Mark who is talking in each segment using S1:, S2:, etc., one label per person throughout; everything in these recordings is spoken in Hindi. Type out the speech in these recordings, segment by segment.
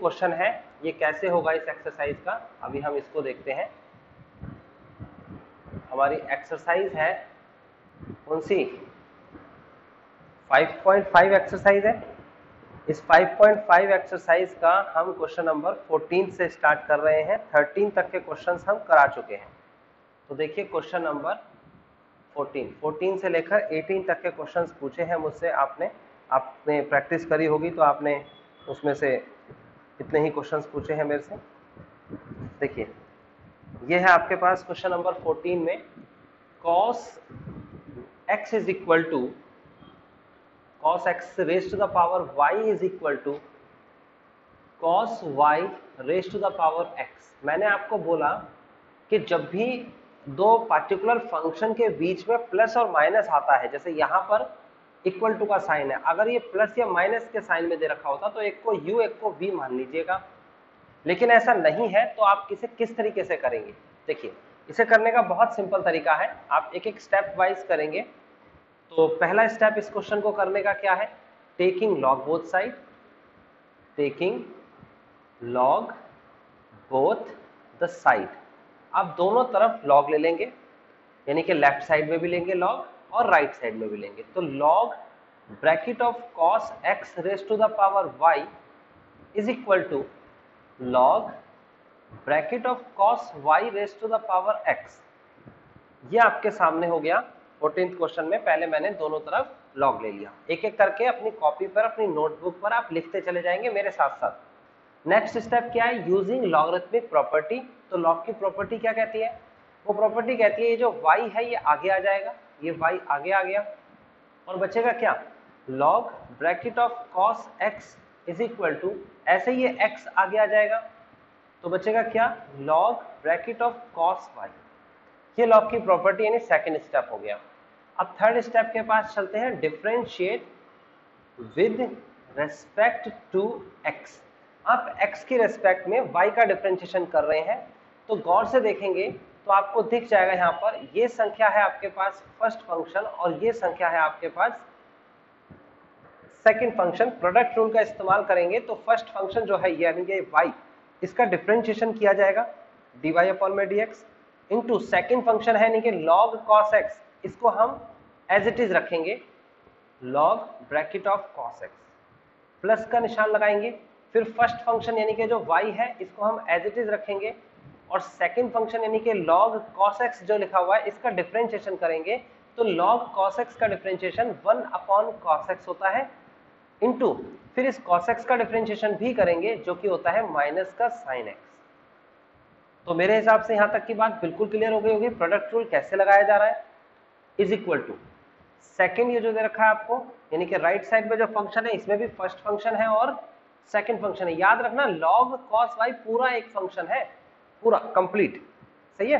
S1: क्वेश्चन है, ये कैसे होगा इस एक्सरसाइज का, अभी हम इसको देखते हैं। हमारी एक्सरसाइज है कौन सी, 5.5 एक्सरसाइज है। इस 5.5 एक्सरसाइज का हम क्वेश्चन नंबर 14 से स्टार्ट कर रहे हैं। 13 तक के क्वेश्चंस हम करा चुके हैं। तो देखिए क्वेश्चन नंबर 14 से लेकर 18 तक के क्वेश्चंस पूछे हैं मुझसे आपने प्रैक्टिस करी होगी, तो आपने उसमें से इतने ही क्वेश्चंस पूछे हैं मेरे से। देखिए ये है आपके पास क्वेश्चन नंबर 14 में, cos x is equal to cos x raise to the power y is equal to cos y raise to the power x। मैंने आपको बोला कि जब भी दो पार्टिकुलर फंक्शन के बीच में प्लस और माइनस आता है, जैसे यहां पर इक्वल टू का साइन है, अगर ये प्लस या माइनस के साइन में दे रखा होता तो एक को u एक को v मान लीजिएगा, लेकिन ऐसा नहीं है। तो आप इसे किस तरीके से करेंगे, देखिए इसे करने का बहुत सिंपल तरीका है, आप एक एक स्टेप वाइज करेंगे। तो पहला स्टेप इस क्वेश्चन को करने का क्या है, taking log both side, taking log both the side. आप दोनों तरफ लॉग ले लेंगे, यानी कि लेफ्ट साइड में भी लेंगे लॉग और राइट साइड में भी लेंगे। तो log bracket of cos x raise to the power y is equal to log bracket of cos y raise to the power x। ये आपके सामने हो गया 14th क्वेश्चन में। पहले मैंने दोनों तरफ लॉग ले लिया, एक एक करके अपनी कॉपी पर अपनी नोटबुक पर आप लिखते चले जाएंगे मेरे साथ साथ। नेक्स्ट स्टेप क्या है, यूजिंग लॉगरिथमिक प्रॉपर्टी। तो लॉग की प्रॉपर्टी क्या कहती है, वो प्रॉपर्टी कहती है ये जो y है ये आगे आ जाएगा, ये y आगे आ गया और बचेगा क्या, log bracket of cos x is equal to, ऐसे ये x आगे आ जाएगा तो बचेगा क्या, log bracket of cos y। ये लॉग की प्रॉपर्टी यानी सेकंड स्टेप हो गया। अब थर्ड स्टेप के पास चलते हैं, differentiate with respect to x। आप x की रेस्पेक्ट में y का डिफरेंशिएशन कर रहे हैं, तो गौर से देखेंगे तो आपको दिख जाएगा यहाँ पर ये संख्या है आपके पास फर्स्ट फंक्शन और ये संख्या है आपके पास सेकंड फंक्शन। प्रोडक्ट रूल का इस्तेमाल करेंगे तो फर्स्ट फंक्शन जो है यानी कि y, इसका डिफरेंशिएशन किया जाएगा dy अपॉन में dx, इनटू सेकंड फंक्शन है यानी कि log cos x, इसको हम एज इट इज रखेंगे log bracket of cos x, plus का निशान लगाएंगे। फिर फर्स्ट फंक्शन यानी कि जो y है इसको हम एज इट इज रखेंगे और सेकंड फंक्शन यानी कि log cos x जो लिखा हुआ है इसका डिफरेंशिएशन करेंगे। तो log cos x का डिफरेंशिएशन 1 अपॉन cos x होता है, इनटू फिर इस cos x का डिफरेंशिएशन भी करेंगे जो कि होता है माइनस का sin x। तो मेरे हिसाब से यहां तक की बात बिल्कुल क्लियर हो गई होगी, प्रोडक्ट रूल कैसे लगाया जा रहा है। इज इक्वल टू सेकंड, ये जो दे रखा है आपको यानी कि राइट साइड में जो फंक्शन है इसमें भी फर्स्ट फंक्शन है और सेकंड फंक्शन है। याद रखना log cos y पूरा एक फंक्शन है, पूरा कंप्लीट, सही है।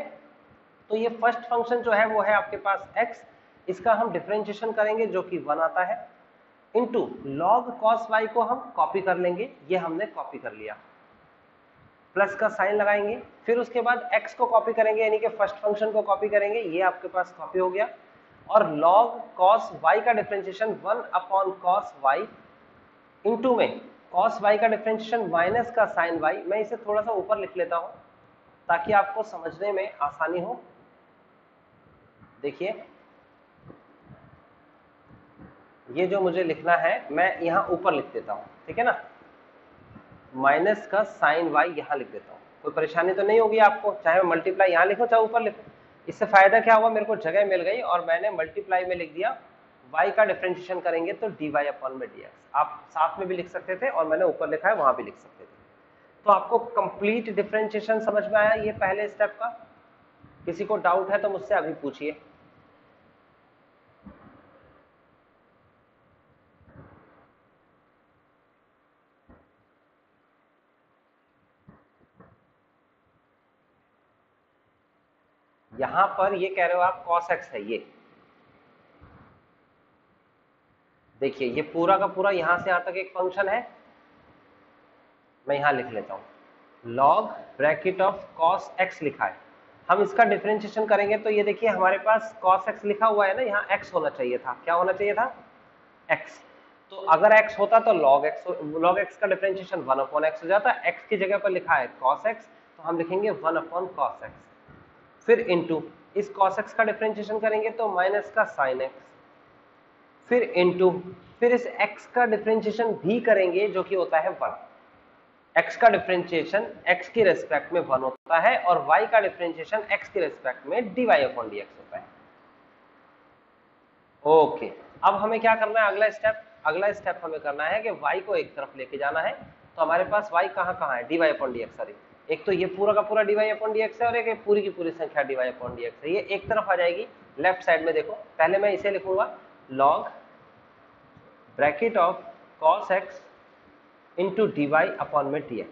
S1: तो ये फर्स्ट फंक्शन जो है वो है आपके पास x, इसका हम डिफरेंशिएशन करेंगे जो कि 1 आता है, इनटू log cos y को हम कॉपी कर लेंगे, ये हमने कॉपी कर लिया, प्लस का साइन लगाएंगे। फिर उसके बाद x को कॉपी करेंगे यानी कि फर्स्ट फंक्शन को कॉपी करेंगे, ये आपके पास कॉपी हो गया। और log cos y का differentiation 1 upon cos y, into में cos y का डिफरेंशिएशन माइनस का sin y। मैं इसे थोड़ा सा ऊपर लिख लेता हूं ताकि आपको समझने में आसानी हो। देखिए ये जो मुझे लिखना है मैं यहां ऊपर लिख देता हूं, ठीक है ना, माइनस का sin y यहां लिख देता हूं। कोई परेशानी तो नहीं होगी आपको, चाहे मैं मल्टीप्लाई यहां लिखूं चाहे ऊपर लिखूं। इससे फायदा क्या हुआ, मेरे को जगह मिल गई और मैंने मल्टीप्लाई में लिख दिया, y का डिफरेंशिएशन करेंगे तो dy अपॉन में dx। आप साथ में भी लिख सकते थे और मैंने ऊपर लिखा है वहां भी लिख सकते थे। तो आपको कंप्लीट डिफरेंशिएशन समझ में आया ये पहले स्टेप का। किसी को डाउट है तो मुझसे अभी पूछिए। यहां पर ये कह रहे हो आप cos x है, ये देखिए ये पूरा का पूरा यहां से यहां तक एक फंक्शन है, मैं यहां लिख लेता हूं log bracket of cos x लिखा है। हम इसका डिफरेंशिएशन करेंगे तो ये देखिए हमारे पास cos x लिखा हुआ है ना, यहाँ x होना चाहिए था, क्या होना चाहिए था, x। तो अगर x होता तो log x का डिफरेंशिएशन 1/x हो जाता। x की जगह पर लिखा है cos x, तो हम लिखेंगे 1/cos x, फिर इनटू इस cos x का डिफरेंशिएशन करेंगे तो माइनस का sin x, फिर इनटू फिर इस x का डिफरेंशिएशन भी करेंगे जो कि होता है 1। x का डिफरेंशिएशन x के रेस्पेक्ट में 1 होता है और y का डिफरेंशिएशन x के रेस्पेक्ट में dy/dx होता है। ओके, अब हमें क्या करना है, अगला स्टेप हमें करना है कि y को एक तरफ लेके जाना है। तो हमारे पास y कहाँ है, dy/dx, सॉरी, एक तो ये पूरा का पूरा dy/dx है और एक पूरी की पूरी संख्या dy/dx है। ये एक तरफ आ जाएगी लेफ्ट साइड में। देखो पहले मैं इसे लिखूंगा log bracket of cos x into dy/dx,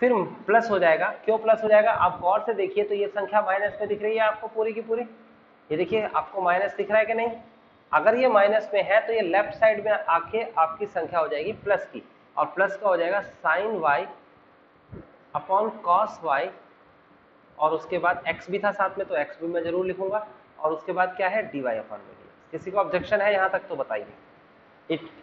S1: फिर प्लस हो जाएगा। क्यों प्लस हो जाएगा, आप गौर से देखिए तो ये संख्या माइनस में दिख रही है आपको पूरी की पूरी। ये देखिए आपको माइनस दिख रहा है कि नहीं। अगर ये माइनस में है तो ये लेफ्ट साइड में आके आपकी संख्या हो जाएगी प्लस की, और प्लस का हो जाएगा sine y upon cos y, और उसके बाद x भी था साथ में तो x भी मैं जरूर लिखूंगा, और उसके बाद क्या है dy/dx। किसी को ऑब्जेक्शन है यहाँ तक तो बताइए।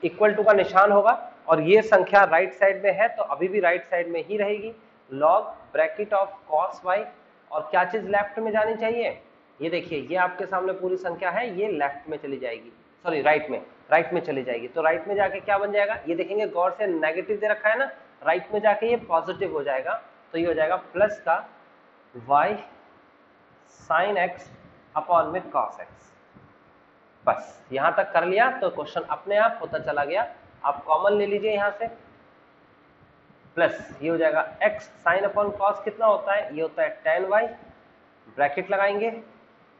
S1: इक्वल टू का निशान होगा और ये संख्या राइट साइड में है तो अभी भी राइट साइड में ही रहेगी। Log bracket of cos y, और क्या चीज लेफ्ट में जानी चाहिए, ये देखिए ये आपके सामने पूरी संख्या है, ये लेफ्ट में चली जाएगी, सॉरी राइट में चली जाएगी। तो राइट में जाके क्या बन जाएगा, ये देखेंगे गौर से नेगेटिव दे रखा है ना, राइट में जाके ये पॉजिटिव हो जाएगा। तो ये हो जाएगा प्लस का y साइन x अपॉन में cos x। बस यहां तक कर लिया तो क्वेश्चन अपने आप होता चला गया। आप कॉमन ले लीजिए यहां से, प्लस ये हो जाएगा x साइन अपॉन कॉस कितना होता है, ये होता है tan y, ब्रैकेट लगाएंगे,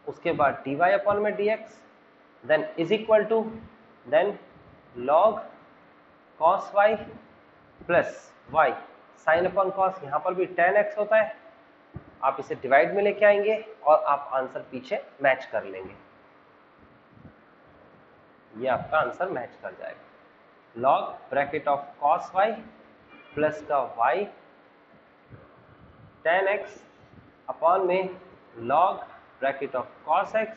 S1: उसके बाद dy/dx, then is equal to then log cos y plus y sine upon cos, यहां पर भी tan x होता है। आप इसे डिवाइड में लेके आएंगे और आप आंसर पीछे मैच कर लेंगे, ये आपका आंसर मैच कर जाएगा। log bracket of cos y plus का y tan x अपॉन में log bracket of cos x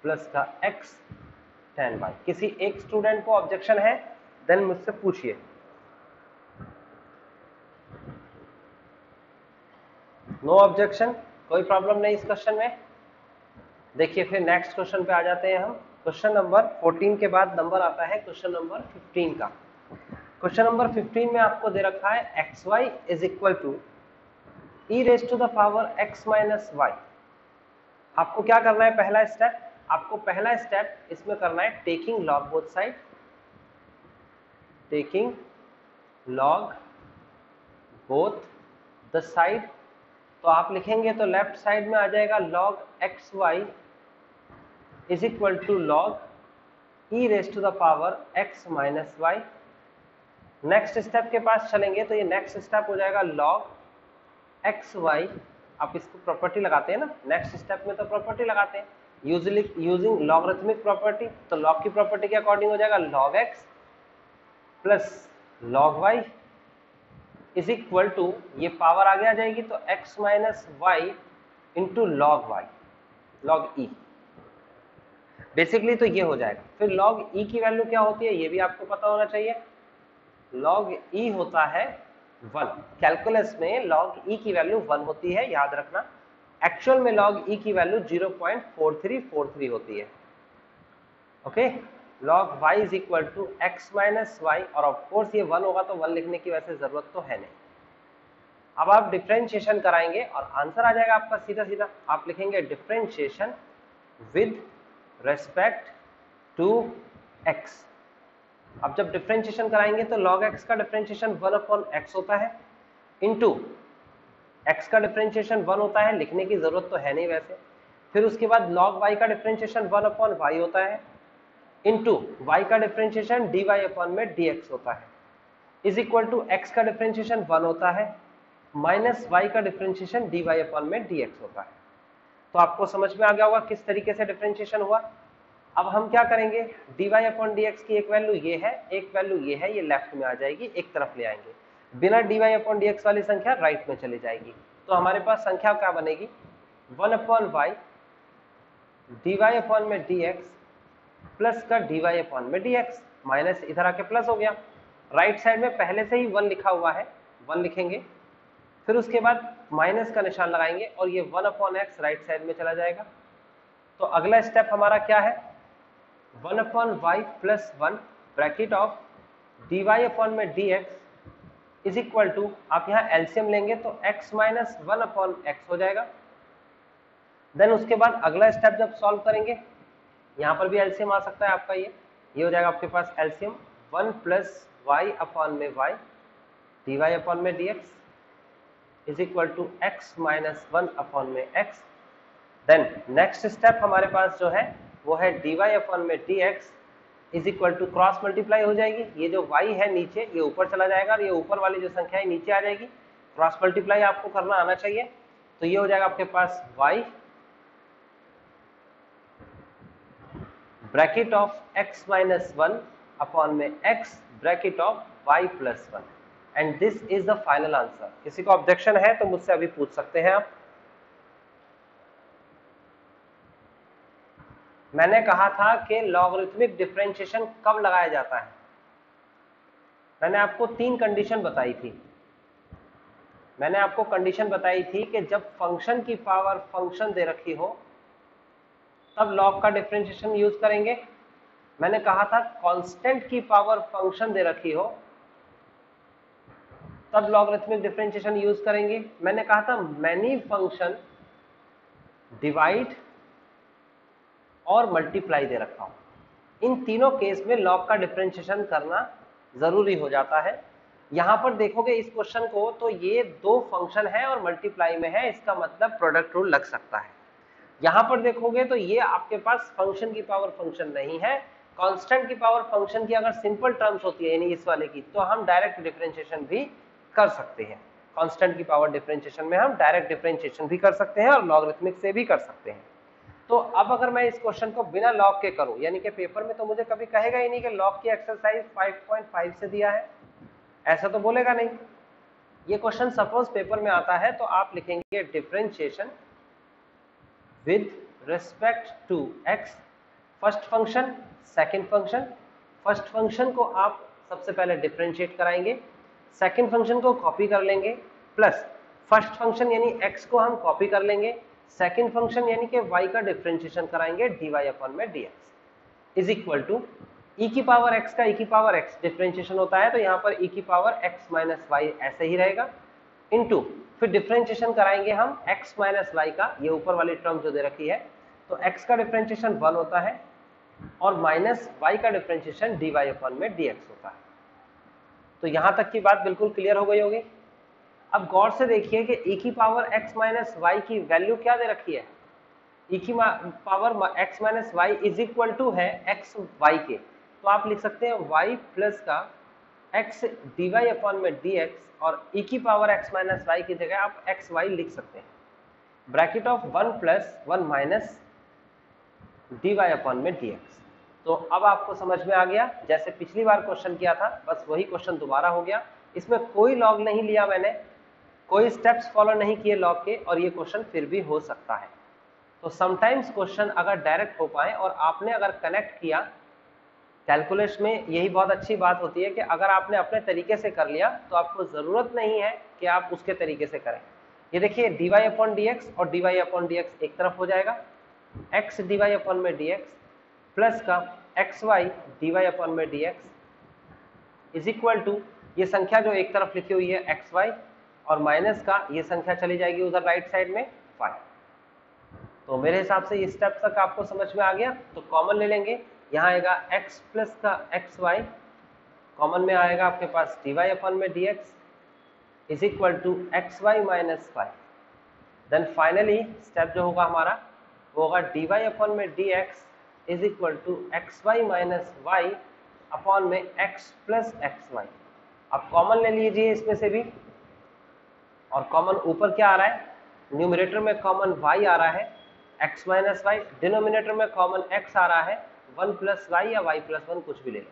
S1: plus का x tan y। किसी एक स्टूडेंट को ऑब्जेक्शन है देन मुझसे पूछिए। नो ऑब्जेक्शन, कोई प्रॉब्लम नहीं इस क्वेश्चन में। देखिए फिर नेक्स्ट क्वेश्चन पे आ जाते हैं हम। क्वेश्चन नंबर 14 के बाद नंबर आता है क्वेश्चन नंबर 15 का। क्वेश्चन नंबर 15 में आपको दे रखा है xy is equal to e raise to the power x minus y। आपको क्या करना है, पहला स्टेप इसमें करना है taking log both side, taking log both the side. तो आप लिखेंगे तो लेफ्ट साइड में आ जाएगा log xy is equal to log e raise to the power x minus y। Next step के पास चलेंगे तो ये नेक्स्ट स्टेप हो जाएगा log xy, आप इसको प्रॉपर्टी लगाते हैं ना, नेक्स्ट स्टेप में तो प्रॉपर्टी लगाते हैं यूजुअली यूजिंग लॉगरिथमिक प्रॉपर्टी। तो log की प्रॉपर्टी के अकॉर्डिंग हो जाएगा log x plus log y is equal to, ये पावर आगे आ जाएगी तो x minus y into log y, log e. Basically तो ये हो जाएगा। फिर log e की वैल्यू क्या होती है ये भी आपको पता होना चाहिए। log e होता है 1, कैलकुलस में log e की वैल्यू 1 होती है, याद रखना। एक्चुअल में log e की वैल्यू 0.4343 होती है। Okay, log y is equal to x minus y, और ऑफ कोर्स ये 1 होगा तो 1 लिखने की वैसे जरूरत तो है नहीं। अब आप डिफरेंशिएशन कराएंगे और आंसर आ जाएगा आपका सीधा सीधा। आप लिखेंगे differentiation with respect to x। अब जब डिफरेंशिएशन कराएंगे तो log x का डिफरेंशिएशन 1/x होता है, इनटू x का डिफरेंशिएशन 1 होता है, लिखने की जरूरत तो है नहीं वैसे। फिर उसके बाद log y का डिफरेंशिएशन 1/y होता है, इनटू y का डिफरेंशिएशन dy/dx होता है, इज इक्वल टू x का डिफरेंशिएशन 1 होता है, माइनस y का डिफरेंशिएशन dy/dx होता है। तो आपको समझ में आ गया होगा किस तरीके से डिफरेंशिएशन हुआ। अब हम क्या करेंगे, dy/dx की एक वैल्यू ये है, एक वैल्यू ये है, ये लेफ्ट में आ जाएगी, एक तरफ ले आएंगे। बिना dy/dx वाली संख्या राइट में चली जाएगी। तो हमारे पास संख्या क्या बनेगी, 1/y dy/dx प्लस का dy/dx। माइनस इधर आके प्लस हो गया। राइट साइड में पहले से ही 1 लिखा हुआ है, 1 लिखेंगे, फिर उसके बाद माइनस का निशान लगाएंगे और ये 1/x राइट साइड में चला जाएगा। तो अगला स्टेप हमारा क्या है, 1/y plus 1 bracket of dy/dx is equal to, आप यहाँ एलसीएम लेंगे तो x माइनस 1/x हो जाएगा। देन उसके बाद अगला स्टेप जब सॉल्व करेंगे, यहाँ पर भी एलसीएम आ सकता है आपका, ये हो जाएगा आपके पास एलसीएम 1 प्लस वाई अपॉन में y dy/dx is equal to x minus 1 में x। देन नेक्स्ट स्टेप हमारे पास जो है वो है dy/dx is equal to cross multiply हो जाएगी, ये जो y है नीचे ये ऊपर चला जाएगा और ये ऊपर वाली जो संख्या है नीचे आ जाएगी। क्रॉस मल्टीप्लाई आपको करना आना चाहिए, तो ये हो जाएगा आपके पास y bracket of x minus 1 में x bracket of y plus 1 and this is the final answer. किसी को ऑब्जेक्शन है तो मुझसे अभी पूछ सकते हैं आप। मैंने कहा था कि लॉगरिथमिक डिफरेंशिएशन कब लगाया जाता है, मैंने आपको 3 कंडीशन बताई थी। मैंने आपको कंडीशन बताई थी कि जब फंक्शन की पावर फंक्शन दे रखी हो तब लॉग का डिफरेंशिएशन यूज करेंगे। मैंने कहा था कांस्टेंट की पावर फंक्शन दे रखी हो तब लॉगरिथमिक डिफरेंशिएशन यूज करेंगे। मैंने कहा था मैनी फंक्शन डिवाइड और मल्टीप्लाई दे रखा हो, इन तीनों केस में लॉग का डिफरेंशिएशन करना जरूरी हो जाता है। यहां पर देखोगे इस क्वेश्चन को तो ये 2 फंक्शन है और मल्टीप्लाई में है, इसका मतलब प्रोडक्ट रूल लग सकता है। यहां पर देखोगे तो ये आपके पास फंक्शन की पावर फंक्शन नहीं है, कांस्टेंट की पावर फंक्शन की अगर सिंपल टर्म्स होती है यानी इस वाले की, तो हम डायरेक्ट डिफरेंशिएशन भी कर सकते हैं। कांस्टेंट की पावर डिफरेंशिएशन में हम डायरेक्ट डिफरेंशिएशन भी कर सकते हैं और लॉगरिथमिक से भी कर सकते हैं। तो अब अगर मैं इस क्वेश्चन को बिना लॉग के करूं, यानी कि पेपर में तो मुझे कभी कहेगा ही नहीं कि लॉग की एक्सरसाइज 5.5 से दिया है, ऐसा तो बोलेगा नहीं। ये क्वेश्चन सपोज पेपर में आता है तो आप लिखेंगे differentiation with respect to x, first function second function. फर्स्ट फंक्शन को आप सबसे पहले डिफरेंशिएट कराएंगे, सेकंड फंक्शन को कॉपी कर लेंगे, प्लस फर्स्ट फंक्शन यानी x को हम कॉपी कर लेंगे, सेकंड फंक्शन यानी कि y का डिफरेंशिएशन कराएंगे dy/dx is equal to e की पावर x का e की पावर x डिफरेंशिएशन होता है तो यहाँ पर e की पावर x माइनस y ऐसे ही रहेगा, इनटू फिर डिफरेंशिएशन कराएंगे हम x माइनस y का, ये ऊपर वाली टर्म जो दे रखी है, तो x का डिफरेंशिएशन 1 होता है और माइनस y का डिफरेंशिएशन dy/dx होता है। तो यहां तक की बात बिल्कुल क्लियर हो गई होगी। अब गौर से देखिए कि e की पावर x माइनस वाई की वैल्यू क्या दे रखी है, e की power x minus y is equal to है x y के, तो आप लिख सकते हैं y प्लस का x dy/dx और e की पावर x माइनस वाई की जगह आप x y लिख सकते हैं, bracket of 1 plus 1 minus dy/dx। तो अब आपको समझ में आ गया, जैसे पिछली बार क्वेश्चन किया था बस वही क्वेश्चन दोबारा हो गया। इसमें कोई लॉग नहीं लिया मैंने, कोई स्टेप्स फॉलो नहीं किए लॉग के, और ये क्वेश्चन फिर भी हो सकता है। तो समटाइम्स क्वेश्चन अगर डायरेक्ट हो पाए और आपने अगर कनेक्ट किया, कैलकुलेशन में यही बहुत अच्छी बात होती है कि अगर आपने अपने तरीके से कर लिया तो आपको जरूरत नहीं है कि आप उसके तरीके से करें। ये देखिए dy/dx और dy/dx एक तरफ हो जाएगा, x dy/dx प्लस का xy dy/dx is equal to ये संख्या जो एक तरफ लिखी हुई है xy और माइनस का ये संख्या चली जाएगी उधर राइट साइड में 5। तो मेरे हिसाब से इस स्टेप तक आपको समझ में आ गया। तो कॉमन ले लेंगे, यहाँ आएगा x प्लस का xy, कॉमन में आएगा आपके पास dy/dx is equal to xy minus 5। Then finally step जो होगा हमारा वो होगा dy/dx is equal to xy minus y upon में x प्लस xy। अब कॉमन ले लीजिए इसमें से भी, और कॉमन ऊपर क्या आ रहा है, न्यूमरेटर में कॉमन y आ रहा है x माइनस वाई, डिनोमिनेटर में कॉमन x आ रहा है 1 प्लस वाई या y प्लस 1 कुछ भी ले लो।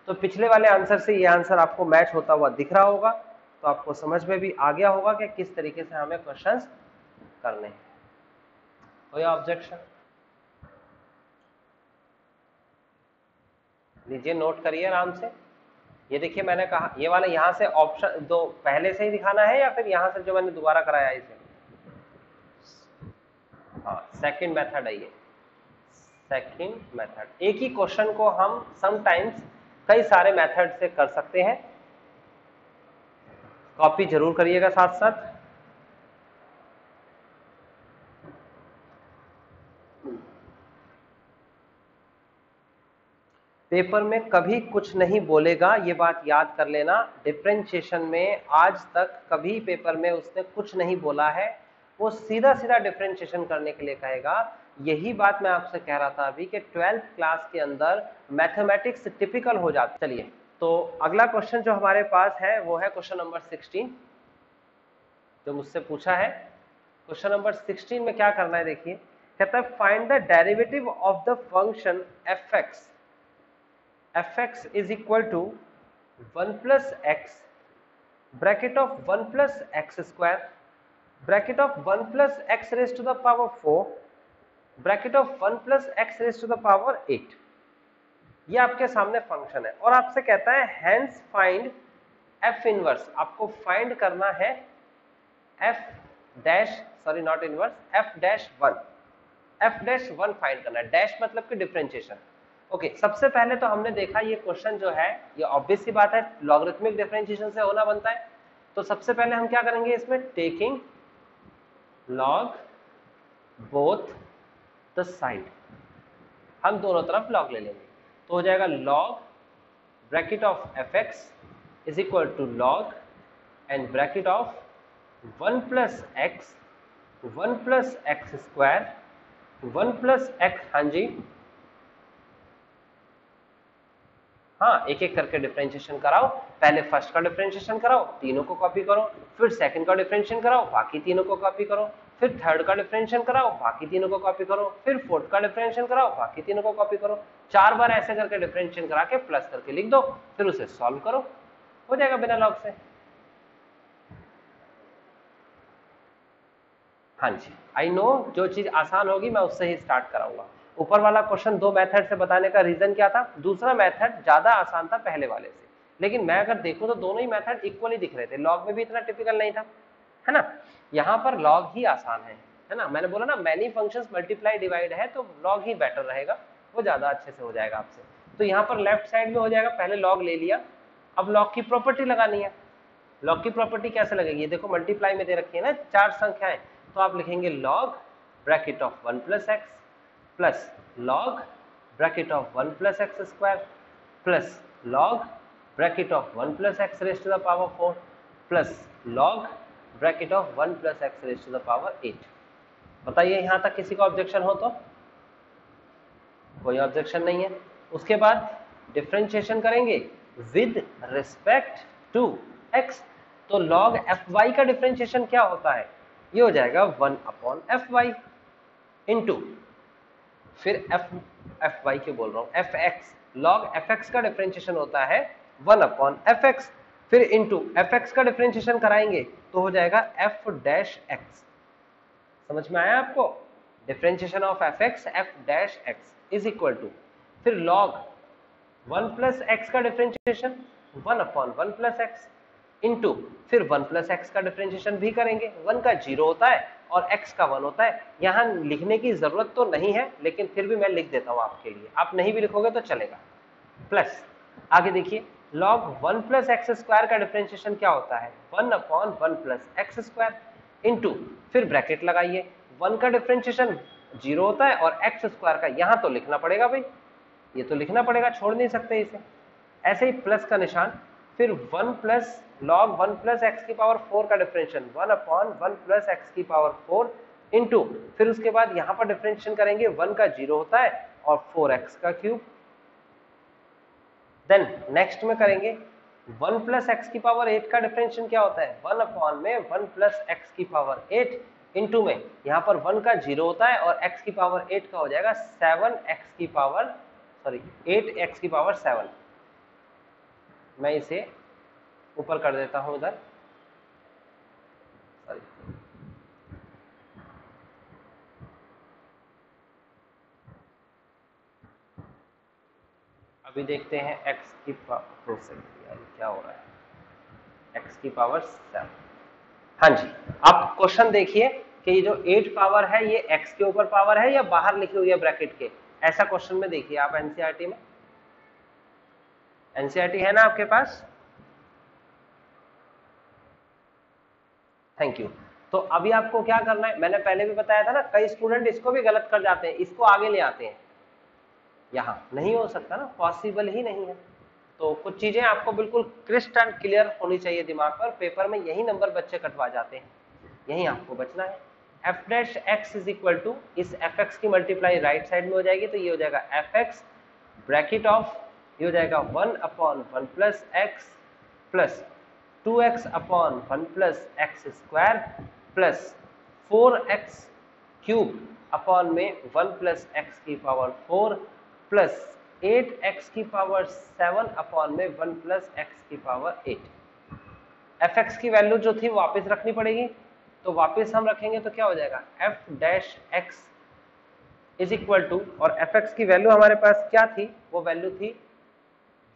S1: तो पिछले वाले आंसर से ये आंसर आपको मैच होता हुआ दिख रहा होगा, तो आपको समझ में भी आ गया होगा कि किस तरीके से हमें क्वेश्चंस करने हैं। कोई ऑब्जेक्शन? लीजिए, नोट करिए आराम से। ये देखिए, मैंने कहा ये वाला यहाँ से ऑप्शन दो पहले से ही दिखाना है या फिर यहाँ से जो मैंने दोबारा कराया इसे? हाँ, सेकंड मेथड है ये, सेकंड मेथड। एक ही क्वेश्चन को हम समटाइम्स कई सारे मेथड से कर सकते हैं। कॉपी जरूर करिएगा साथ साथ। पेपर में कभी कुछ नहीं बोलेगा, ये बात याद कर लेना। डिफरेंशिएशन में आज तक कभी पेपर में उसने कुछ नहीं बोला है, वो सीधा सीधा डिफरेंशिएशन करने के लिए कहेगा। यही बात मैं आपसे कह रहा था अभी कि 12th क्लास के अंदर मैथमेटिक्स टिपिकल हो जाता। चलिए, तो अगला क्वेश्चन जो हमारे पास है वो है क्वेश्चन नंबर 16 जो मुझसे पूछा है। क्वेश्चन नंबर 16 में क्या करना है देखिए, कहता है find the derivative of the function fx is equal to 1 plus x bracket of 1 plus x square bracket of 1 plus x raised to the power 4 bracket of 1 plus x raised to the power 8। ये आपके सामने फंक्शन है और आपसे कहता है hence find f इनवर्स। आपको फाइंड करना है f dash, sorry not inverse, f dash 1, f dash 1 find करना है। डैश मतलब कि डिफरेंशिएशन। ओके, सबसे पहले तो हमने देखा ये क्वेश्चन जो है ये ऑब्वियस सी बात है लॉगरिथमिक डिफरेंशिएशन से होना बनता है। तो सबसे पहले हम क्या करेंगे इसमें, taking log both the side, हम दोनों तरफ लॉग ले लेंगे। तो हो जाएगा log bracket of F X is equal to log and bracket of 1 plus X 1 plus X square 1 plus X. हाँ जी, हाँ, एक एक करके डिफरेंशिएशन कराओ। पहले फर्स्ट का डिफरेंशिएशन कराओ, तीनों को कॉपी करो, फिर सेकंड का डिफरेंशिएशन कराओ, बाकी तीनों को कॉपी करो, फिर थर्ड का डिफरेंशिएशन कराओ, बाकी तीनों को कॉपी करो, फिर फोर्थ का डिफरेंशिएशन कराओ, बाकी तीनों को कॉपी करो। 4 बार ऐसे करके डिफरेंशिएशन करा के प्लस करके लिख दो, फिर उसे सॉल्व करो, हो जाएगा बिना लॉग से। हाँ जी, आई नो, जो चीज आसान होगी मैं उससे ही स्टार्ट कराऊंगा। ऊपर वाला क्वेश्चन 2 मेथड से बताने का रीजन क्या था, दूसरा मेथड ज्यादा आसान था पहले वाले से, लेकिन मैं अगर देखूं तो दोनों ही मेथड इक्वली दिख रहे थे। लॉग में भी इतना टिपिकल नहीं था, है ना। यहाँ पर लॉग ही आसान है ना। मैंने बोला ना मैनी फंक्शंस मल्टीप्लाई डिवाइड है, तो लॉग ही बेटर रहेगा, वो ज्यादा अच्छे से हो जाएगा आपसे। तो यहाँ पर लेफ्ट साइड में हो जाएगा, पहले लॉग ले लिया, अब लॉग की प्रॉपर्टी लगानी है। लॉग की प्रॉपर्टी कैसे लगेगी, देखो मल्टीप्लाई में दे रखी है ना 4 संख्याएं, तो आप लिखेंगे log bracket of 1 plus X plus log bracket of 1 plus X square plus log bracket of 1 plus X raise to the power 4 plus log bracket of 1 plus X raise to the power 8। बताइए यहां तक किसी का ऑब्जेक्शन हो तो? कोई ऑब्जेक्शन नहीं है। उसके बाद डिफरेंशिएशन करेंगे विद रिस्पेक्ट टू x। तो log fy का डिफरेंशिएशन क्या होता है, ये हो जाएगा 1 अपॉन fy इंटू, फिर fy के बोल रहा हूं fx, log fx का डिफरेंशिएशन होता है 1 अपॉन fx, फिर इंटू fx का डिफरेंशिएशन कराएंगे तो हो जाएगा f डैश x। समझ में आया आपको? Differentiation of fx f dash x is equal to, फिर log 1 प्लस एक्स का differentiation 1 upon 1 plus X into, फिर 1 प्लस एक्स का डिफरेंशिएशन भी करेंगे, 1 का 0 होता है और x का 1 होता है। यहां लिखने की जरूरत तो नहीं है, लेकिन फिर भी मैं लिख देता हूं आपके लिए, आप नहीं भी लिखोगे तो चलेगा। प्लस आगे देखिए log 1 प्लस एक्स स्क्वायर का डिफरेंशिएशन क्या होता है, 1 upon 1 plus X square into, फिर ब्रैकेट लगाइए, 1 का डिफरेंशिएशन 0 होता है और एक्स स्क्वायर का यहां तो लिखना पड़ेगा भाई, ये तो लिखना पड़ेगा, छोड़ नहीं सकते इसे। ऐसे ही प्लस का निशान, फिर 1 प्लस लॉग 1 प्लस एक्स की पावर 4 का डिफरेंशिएशन 1 अपॉन 1 प्लस एक्स की पावर 4 इंटू, फिर उसके बाद यहां पर डिफरेंशिएशन करेंगे, 1 का 0 होता है और 4x का क्यूब। देन नेक्स्ट में करेंगे 1 प्लस एक्स की पावर 8 का डिफरेंशिएशन क्या होता है, 1 अपॉन में 1 प्लस एक्स की पावर 8 इंटू में यहां पर 1 का 0 होता है और x की पावर 8 का हो जाएगा 7x की पावर, सॉरी 8x की पावर 7। मैं इसे ऊपर कर देता हूं इधर, सॉरी अब अभी देखते हैं x की पावर क्या हो रहा है, x की पावर 7। हाँ जी, आप क्वेश्चन देखिए कि ये जो 8 पावर है ये x के ऊपर पावर है या बाहर लिखी हुई है ब्रैकेट के, ऐसा क्वेश्चन में देखिए आप एनसीईआरटी में। एनसीईआरटी है ना आपके पास? Thank you. तो अभी आपको क्या करना है, मैंने पहले भी बताया था ना, कई स्टूडेंट इसको भी गलत कर जाते हैं, इसको आगे ले आते हैं, यहां नहीं हो सकता ना, पॉसिबल ही नहीं है। तो कुछ चीजें आपको बिल्कुल क्रिस्टल एंड क्लियर होनी चाहिए दिमाग पर, पेपर में यही नंबर बच्चे कटवा जाते हैं, यही आपको बचना है। F dash X is equal to, इस एफ एक्स की मल्टीप्लाई राइट साइड में हो जाएगी, तो ये हो जाएगा एफ एक्स ब्रैकेट ऑफ, ये हो जाएगा 1/1 plus X plus 2x upon 1 plus X square plus 4x cube upon में 1 प्लस एक्स की पावर 4 प्लस 8x की पावर 7 अपॉन में 1 प्लस एक्स की पावर 8। fx की वैल्यू जो थी वापस रखनी पड़ेगी, तो वापस हम रखेंगे तो क्या हो जाएगा, f dash x is equal to, और fx की वैल्यू हमारे पास क्या थी, वो वैल्यू थी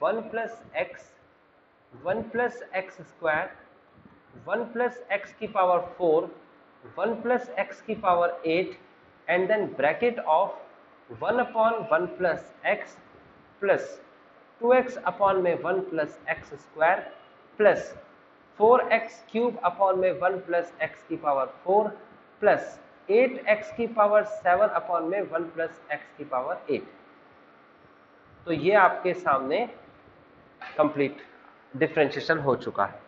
S1: 1 plus X 1 plus X square 1 plus X की पावर 4 1 प्लस एक्स की power 8 and then bracket of 1 upon 1 plus X plus 2x upon में 1 plus X square plus 4x cube upon में 1 प्लस एक्स की पावर 4 प्लस 8x की पावर 7 अपॉन में 1 प्लस एक्स की पावर 8। तो ये आपके सामने कंप्लीट डिफरेंशिएशन हो चुका है।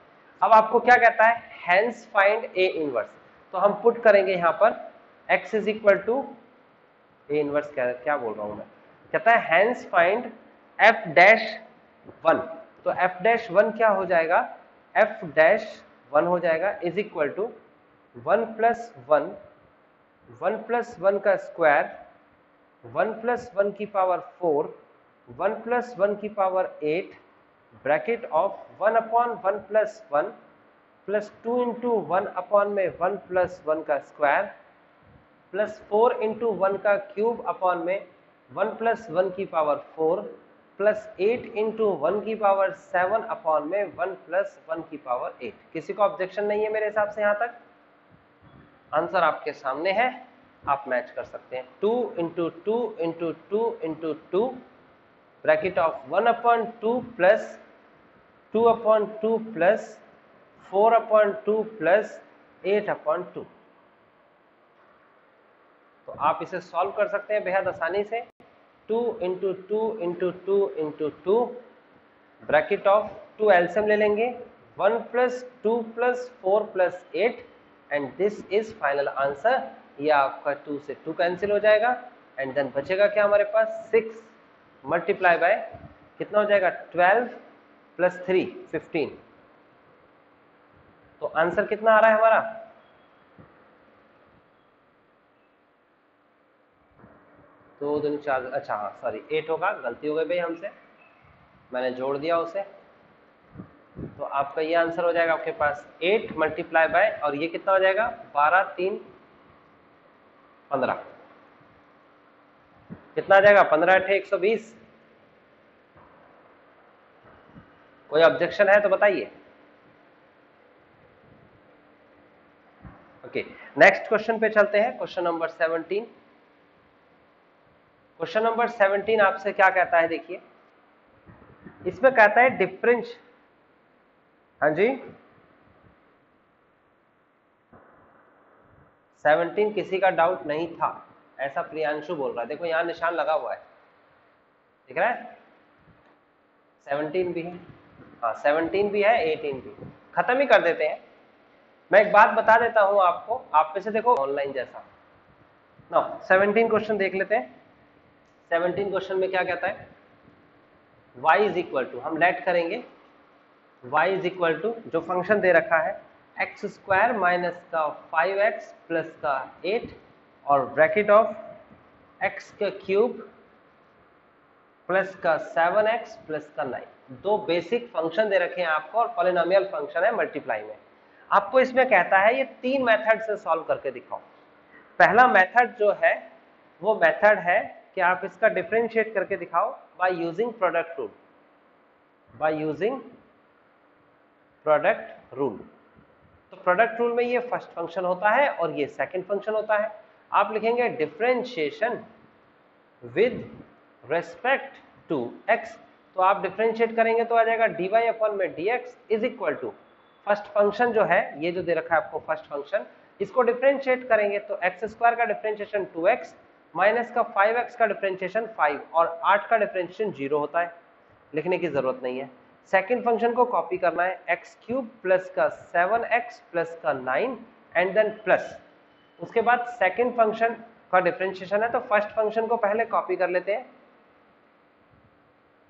S1: अब आपको क्या कहता है, हेंस फाइंड ए इनवर्स, तो हम पुट करेंगे यहां पर x is equal to A inverse, क्या बोल रहा हूं मैं, कहता है हेंस फाइंड f डैश 1, तो f डैश 1 क्या हो जाएगा, f डैश 1 हो जाएगा is equal to 1 plus 1 1 plus 1 का स्क्वायर 1 प्लस 1 की पावर 4 1 प्लस 1 की power 8 bracket of 1 upon 1 plus 1 plus 2 into 1 upon में 1 प्लस 1 का स्क्वायर प्लस 4 इंटू 1 का क्यूब अपॉन में 1 प्लस 1 की पावर 4 प्लस 8 इंटू 1 की पावर 7 अपॉन में 1 प्लस 1 की पावर 8। किसी को ऑब्जेक्शन नहीं है मेरे हिसाब से, यहां तक आंसर आपके सामने है, आप मैच कर सकते हैं। 2 into 2 into 2 into 2 bracket of 1 upon 2 plus 2 upon 2 plus 4 upon 2 plus 8 upon 2। तो आप इसे सॉल्व कर सकते हैं बेहद आसानी से। 2 into 2 into 2 into 2 bracket of 2 LCM ले लेंगे, 1 plus 2 plus 4 plus 8 and this is final answer. ये आपका 2 से 2 कैंसिल हो जाएगा एंड देन बचेगा क्या हमारे पास, 6 मल्टीप्लाई बाय कितना हो जाएगा, 12 प्लस 3 15। तो आंसर कितना आ रहा है हमारा, 2 दूनी 4, अच्छा हाँ सॉरी 8 होगा, गलती हो गई भाई हमसे, मैंने जोड़ दिया उसे। तो आपका ये आंसर हो जाएगा आपके पास 8 मल्टीप्लाई बाय, और ये कितना हो जाएगा 12 3 15, कितना आ जाएगा 15 8 120। कोई ऑब्जेक्शन है तो बताइए। ओके, नेक्स्ट क्वेश्चन पे चलते हैं, क्वेश्चन नंबर 17। क्वेश्चन नंबर 17 आपसे क्या कहता है, देखिए इसमें कहता है डिफरेंस, हाँ जी 17 किसी का डाउट नहीं था, ऐसा प्रियांशु बोल रहा है, देखो यहां निशान लगा हुआ है, दिख रहा है, 17 भी है, हाँ 17 भी है 18 भी। खत्म ही कर देते हैं, मैं एक बात बता देता हूं आपको, आप में से देखो ऑनलाइन जैसा ना, 17 क्वेश्चन देख लेते हैं। 17 क्वेश्चन में क्या कहता है, y इज इक्वल टू, हम लेट करेंगे y इज इक्वल टू, जो फंक्शन दे रखा है एक्स स्क्वायर माइनस का 5x प्लस का 8 और ब्रैकेट ऑफ x का क्यूब प्लस का 7x प्लस का 9। दो बेसिक फंक्शन दे रखे हैं आपको और पॉलिनोमियल फंक्शन है मल्टीप्लाई में। आपको इसमें कहता है ये 3 मेथड से सॉल्व करके दिखाओ। पहला मेथड जो है वो मेथड है कि आप इसका डिफरेंशिएट करके दिखाओ by using product rule, by using product rule. तो प्रोडक्ट रूल में ये फर्स्ट फंक्शन होता है और ये सेकंड फंक्शन होता है। आप लिखेंगे differentiation with respect to x, तो आप डिफरेंशिएट करेंगे तो आ जाएगा dy अपॉन में dx is equal to first function जो है ये जो दे रखा है आपको फर्स्ट फंक्शन, इसको डिफरेंशिएट करेंगे तो x स्क्वायर का डिफरेंशिएशन 2x माइनस का 5x का डिफरेंशिएशन 5 और 8 का डिफरेंशिएशन 0 होता है, लिखने की जरूरत नहीं है। सेकंड फंक्शन को कॉपी करना है, x क्यूब प्लस का 7x प्लस का 9 एंड देन प्लस, उसके बाद सेकंड फंक्शन का डिफरेंशिएशन है तो फर्स्ट फंक्शन को पहले कॉपी कर लेते हैं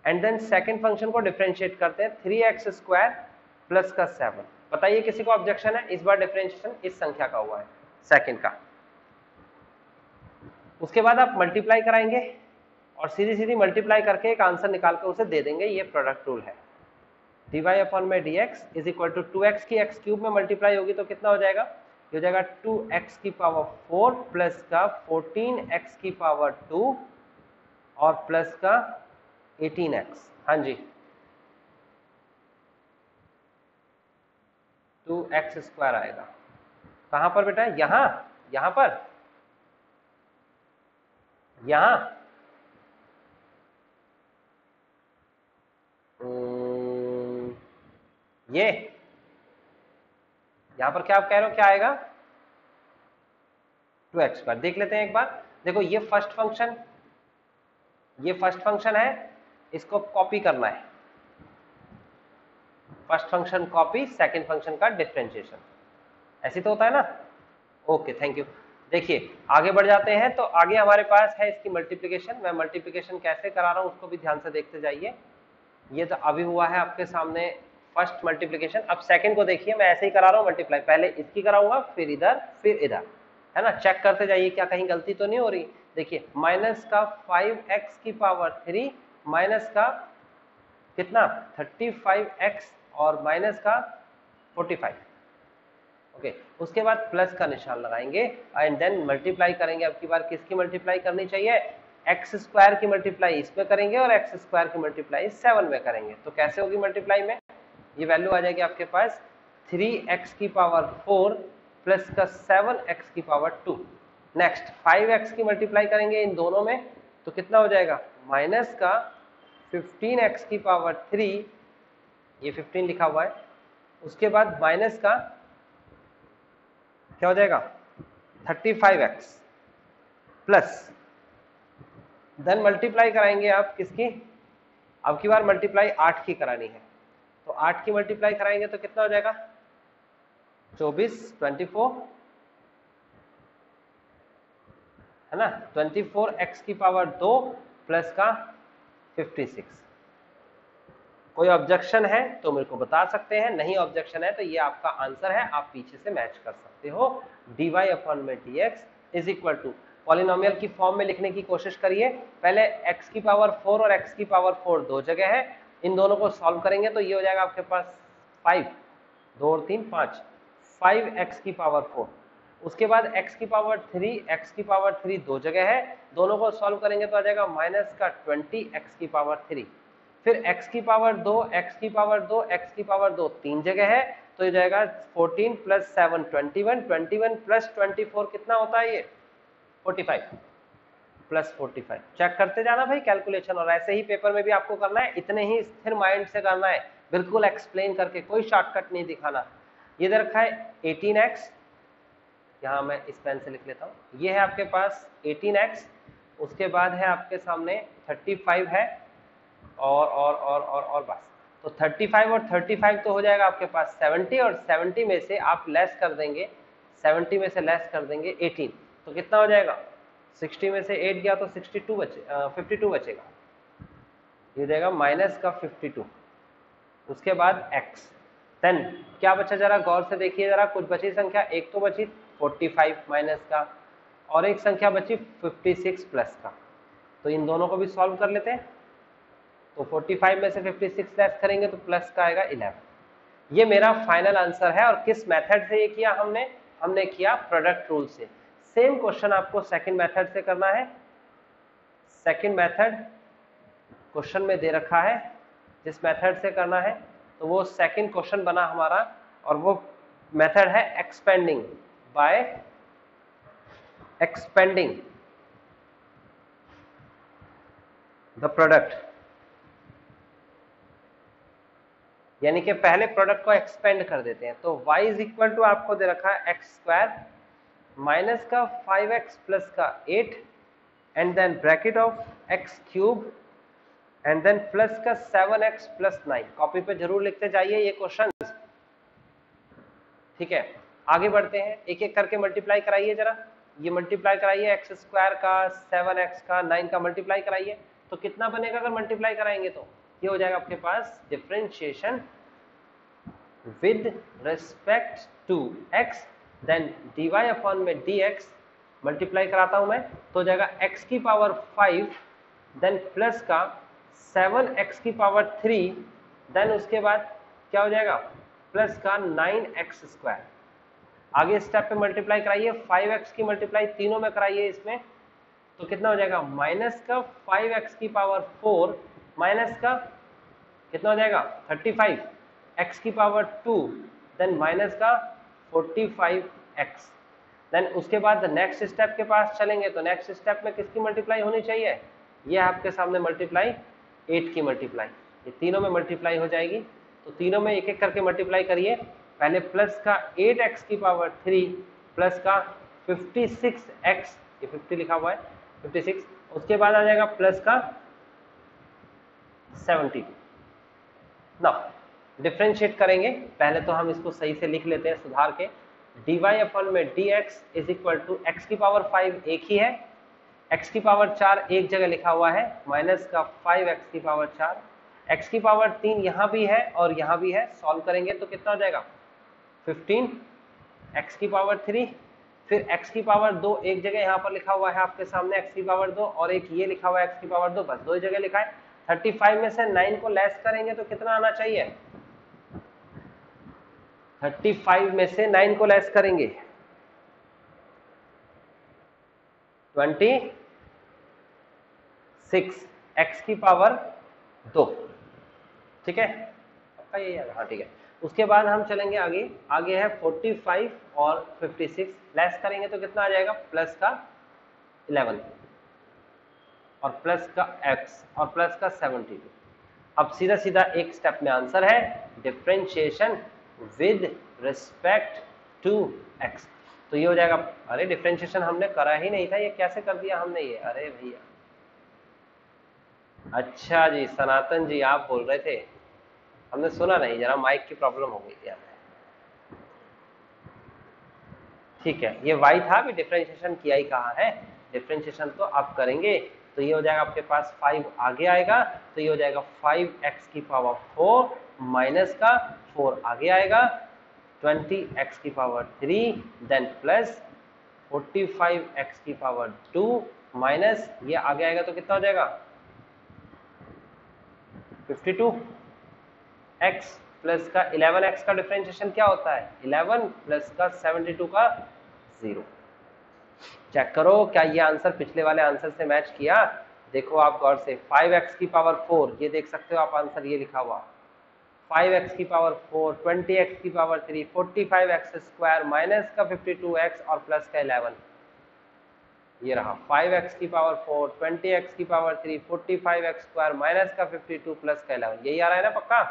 S1: एंड देन सेकंड फंक्शन को डिफरेंशिएट करते हैं 3x स्क्वायर प्लस का 7। बताइए किसी को ऑब्जेक्शन है? इस बार डिफरेंशिएशन इस संख्या का हुआ है सेकंड का। उसके बाद आप मल्टीप्लाई कराएंगे और सीधी सीधी मल्टीप्लाई करके एक आंसर निकाल कर उसे दे देंगे, ये प्रोडक्ट रूल है। dy अपॉन में dx is equal to 2x की x क्यूब में मल्टीप्लाई होगी तो कितना हो जाएगा? ये हो जाएगा 2x की पावर 4 प्लस का 14x की पावर 2 और प्लस का 18x। हाँ जी, 2x स्क्वायर आएगा। कहां पर बेटा? यहां, यहां पर, यहां ये यहां पर क्या आप कह रहे हो, क्या आएगा? 2x square. देख लेते हैं एक बार। देखो ये फर्स्ट फंक्शन, ये फर्स्ट फंक्शन है, इसको कॉपी करना है, first function copy, second function का डिफरेंशिएशन, ऐसे तो होता है ना। Okay, thank you. देखिए आगे बढ़ जाते हैं, तो आगे हमारे पास है इसकी मल्टीप्लिकेशन। मैं मल्टीप्लिकेशन कैसे करा रहा हूं उसको भी ध्यान से देखते जाइए। ये तो अभी हुआ है आपके सामने फर्स्ट मल्टीप्लिकेशन। अब सेकंड को देखिए, मैं ऐसे ही करा रहा हूं मल्टीप्लाई, पहले इसकी कराऊंगा फिर इधर फिर इधर, है ना। चेक करते जाइए क्या कहीं गलती तो नहीं हो रही। देखिए माइनस का 5x की पावर 3 माइनस का कितना 35x और माइनस का 45। ओके, उसके बाद प्लस का निशान लगाएंगे एंड देन मल्टीप्लाई करेंगे। अब की बार किसकी मल्टीप्लाई करनी चाहिए? एक्स स्क्वायर की मल्टीप्लाई इसमें करेंगे और एक्स स्क्वायर की मल्टीप्लाई 7 में करेंगे। तो कैसे होगी मल्टीप्लाई में? ये वैल्यू आ जाएगी आपके पास 3x की पावर 4 प्लस का 7x की पावर 2। नेक्स्ट 5x की मल्टीप्लाई करेंगे इन दोनों में तो कितना हो जाएगा? माइनस का 15x की पावर 3, ये 15 लिखा हुआ है। उसके बाद माइनस का क्या हो जाएगा? 35x प्लस देन मल्टीप्लाई कराएंगे आप किसकी? अब की बार मल्टीप्लाई 8 की करानी है, तो 8 की मल्टीप्लाई कराएंगे तो कितना हो जाएगा? 24, 24 है ना, 24x की पावर 2 प्लस का 56। कोई ऑब्जेक्शन है तो मेरे को बता सकते हैं, नहीं ऑब्जेक्शन है तो ये आपका आंसर है, आप पीछे से मैच कर सकते हो। dy अपॉन में dx is equal to, polynomial की फॉर्म में लिखने की कोशिश करिए। पहले x की पावर 4 और x की पावर 4 दो जगह है, इन दोनों को सॉल्व करेंगे तो ये हो जाएगा आपके पास 5, 2 और 3 5, 5x की पावर 4। उसके बाद x की पावर 3, x की पावर 3 दो जगह है, दोनों को सॉल्व करेंगे तो आ जाएगा माइनस का 20x की पावर 3। फिर x की पावर 2, x की पावर 2, x की पावर 2 तीन जगह है, तो ये जाएगा 14 प्लस 7 21, 21 प्लस 24 कितना होता है? ये 45 प्लस 45। चेक करते जाना भाई कैलकुलेशन, और ऐसे ही पेपर में भी आपको करना है, इतने ही स्थिर माइंड से करना है, बिल्कुल एक्सप्लेन करके, कोई शॉर्टकट नहीं दिखाना। ये दे रखा है 18x, यहाँ मैं इस पेन से लिख लेता हूँ, ये है आपके पास 18x। उसके बाद है आपके सामने 35 है और बस, तो 35 और 35 तो हो जाएगा आपके पास 70, और 70 में से आप लेस कर देंगे, 70 में से लेस कर देंगे 18, तो कितना हो जाएगा? 60 में से 8 गया तो 52 बचेगा, ये जाएगा माइनस का 52। उसके बाद x, देन क्या बचा जरा गौर से देखिए जरा, कुछ बची संख्या, एक तो बची 45 माइनस का और एक संख्या बची 56 प्लस का, तो इन दोनों को भी सॉल्व कर लेते हैं। तो 45 में से 56 लेस करेंगे तो प्लस का आएगा 11। ये मेरा फाइनल आंसर है। और किस मेथड से ये किया हमने किया प्रोडक्ट रूल से। सेम क्वेश्चन आपको सेकंड मेथड से करना है, सेकंड मेथड क्वेश्चन में दे रखा है, जिस मेथड से करना है, तो वो सेकंड क्वेश्चन बना हमारा, और वो मेथड है expanding by expanding the product, यानी कि पहले प्रोडक्ट को एक्सपेंड कर देते हैं। तो y इज इक्वल टू आपको दे रखा है एक्स स्क्वायर माइनस का 5x प्लस का 8 and then bracket of x cube and then plus का 7x प्लस 9। कॉपी पे जरूर लिखते जाइए ये क्वेश्चन, ठीक है। आगे बढ़ते हैं, एक एक करके मल्टीप्लाई कराइए जरा। ये मल्टीप्लाई कराइए, एक्स स्क्वायर का 7x का 9 का मल्टीप्लाई कराइए, तो कितना बनेगा अगर मल्टीप्लाई कराएंगे? तो ये हो जाएगा आपके पास differentiation with respect to x, then dy upon में dx, मल्टीप्लाई कराता हूं मैं तो हो जाएगा x की पावर 5 देन प्लस का 7x की पावर 3, देन उसके बाद क्या हो जाएगा प्लस का 9x स्क्वायर। आगे स्टेप पे मल्टीप्लाई कराइए, 5x की मल्टीप्लाई तीनों में कराइए इसमें, तो कितना हो जाएगा माइनस का 5x की पावर 4 माइनस का कितना हो जाएगा 35 x की पावर 2 देन माइनस का 45x। देन उसके बाद नेक्स्ट स्टेप के पास चलेंगे, तो नेक्स्ट स्टेप में किसकी मल्टीप्लाई होनी चाहिए? ये आपके सामने मल्टीप्लाई 8 की मल्टीप्लाई, ये तीनों में मल्टीप्लाई हो जाएगी। तो तीनों में एक एक करके मल्टीप्लाई करिए। पहले प्लस का 8x की पावर 3 प्लस का 56x, ये 50 लिखा हुआ है 56, उसके बाद आ जाएगा प्लस का 72। ना डिफरेंशिएट करेंगे, पहले तो हम इसको सही से लिख लेते हैं सुधार के। dy अपॉन में dx is equal to x की पावर 5 एक ही है, x की पावर 4 एक जगह लिखा हुआ है, माइनस का 5x की पावर 4, x की पावर 3 यहाँ भी है और यहाँ भी है, सॉल्व करेंगे तो कितना हो जाएगा 15 x की पावर 3, फिर x की पावर 2 एक जगह यहाँ पर लिखा हुआ है आपके सामने x की पावर 2, और एक ये लिखा हुआ है x की पावर 2, बस दो जगह लिखा है। 35 में से 9 को लेस करेंगे तो कितना आना चाहिए? 35 में से 9 को लेस करेंगे 26 x की पावर 2, ठीक है, आपका यही है, हाँ ठीक है। उसके बाद हम चलेंगे आगे, आगे है 45 और 56, लेस करेंगे तो कितना आ जाएगा प्लस का 11 और प्लस का x और प्लस का 72। अब सीधा सीधा एक स्टेप में आंसर है differentiation with respect to x। तो ये हो जाएगा, अरे डिफरेंशिएशन हमने करा ही नहीं था, ये कैसे कर दिया हमने ये? अरे भैया, अच्छा जी सनातन जी आप बोल रहे थे, हमने सुना नहीं, जरा माइक की प्रॉब्लम हो गई थी हमें। ठीक है, ये y था, भी डिफरेंशिएशन किया ही कहा है, डिफरेंशिएशन तो आप करेंगे। तो ये हो जाएगा आपके पास 5 आगे आएगा, तो ये हो जाएगा 5x की पावर 4 माइनस का 4 आगे आएगा 20x की पावर 3 देन प्लस 45x की पावर 2 माइनस ये आगे आएगा तो कितना हो जाएगा 52x प्लस का 11x का डिफरेंशिएशन क्या होता है 11 प्लस का 72 का 0। चेक करो क्या ये आंसर पिछले वाले आंसर से मैच किया? देखो आप गौर से, 5x की पावर 4 ये देख सकते हो आप आंसर, ये लिखा हुआ 5x की पावर 4 20x की पावर 3 45x स्क्वायर माइनस का 52x और प्लस का 11, ये रहा 5x की पावर 4 20x की पावर 3 45x स्क्वायर माइनस का 52 प्लस का 11, यही आ रहा है ना पक्का?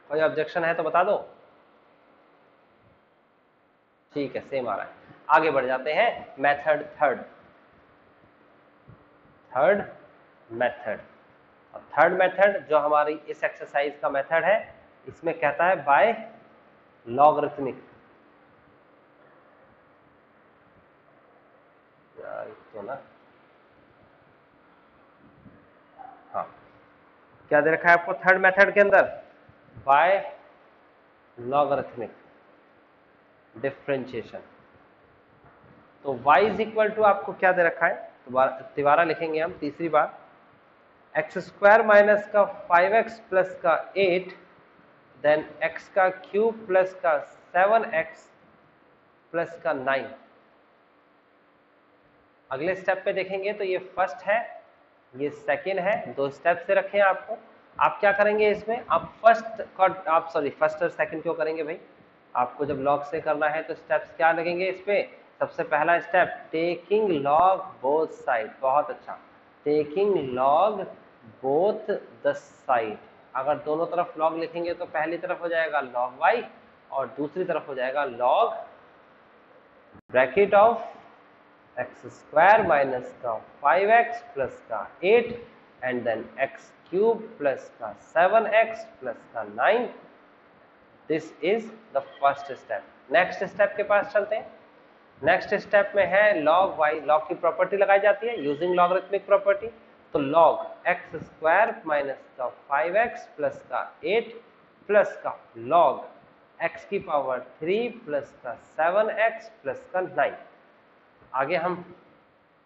S1: कोई ऑब्जेक्शन है तो बता दो। ठीक है, सेम आ रहा है। आगे बढ़ जाते हैं, मेथड थर्ड मेथड। और थर्ड मेथड जो हमारी इस एक्सरसाइज का मेथड है, इसमें कहता है बाय लॉगरिथमिक। यार तो ना, हाँ क्या दे रखा है आपको थर्ड मेथड के अंदर? By logarithmic differentiation. तो y इज इक्वल टू आपको क्या दे रखा है, दोबारा लिखेंगे हम तीसरी बार, एक्स स्क्वायर माइनस का 5x प्लस का 8 देन x का क्यूब प्लस का 7x प्लस का 9 अगले स्टेप पे देखेंगे तो ये फर्स्ट है, ये सेकंड है, दो स्टेप से रखे हैं आपको। आप क्या करेंगे इसमें, आप फर्स्ट और सेकंड क्यों करेंगे भाई, आपको जब लॉग से करना है तो स्टेप्स क्या लगेंगे इस पे। सबसे पहला step taking log both side, बहुत अच्छा, taking log both the side. अगर दोनों तरफ लॉग लिखेंगे तो पहली तरफ हो जाएगा लॉग वाई और दूसरी तरफ हो जाएगा log bracket of X square minus का 5x प्लस का 8 and then X cube plus का 7x प्लस का 9। This is the first step. Next step के पास चलते हैं। नेक्स्ट स्टेप में है log y, log की प्रॉपर्टी लगाई जाती है यूजिंग लॉगरिथमिक प्रॉपर्टी। तो log एक्स स्क्वायर माइनस का 5x प्लस का 8 प्लस का log x की पावर 3 प्लस का 7x प्लस का 9। आगे हम,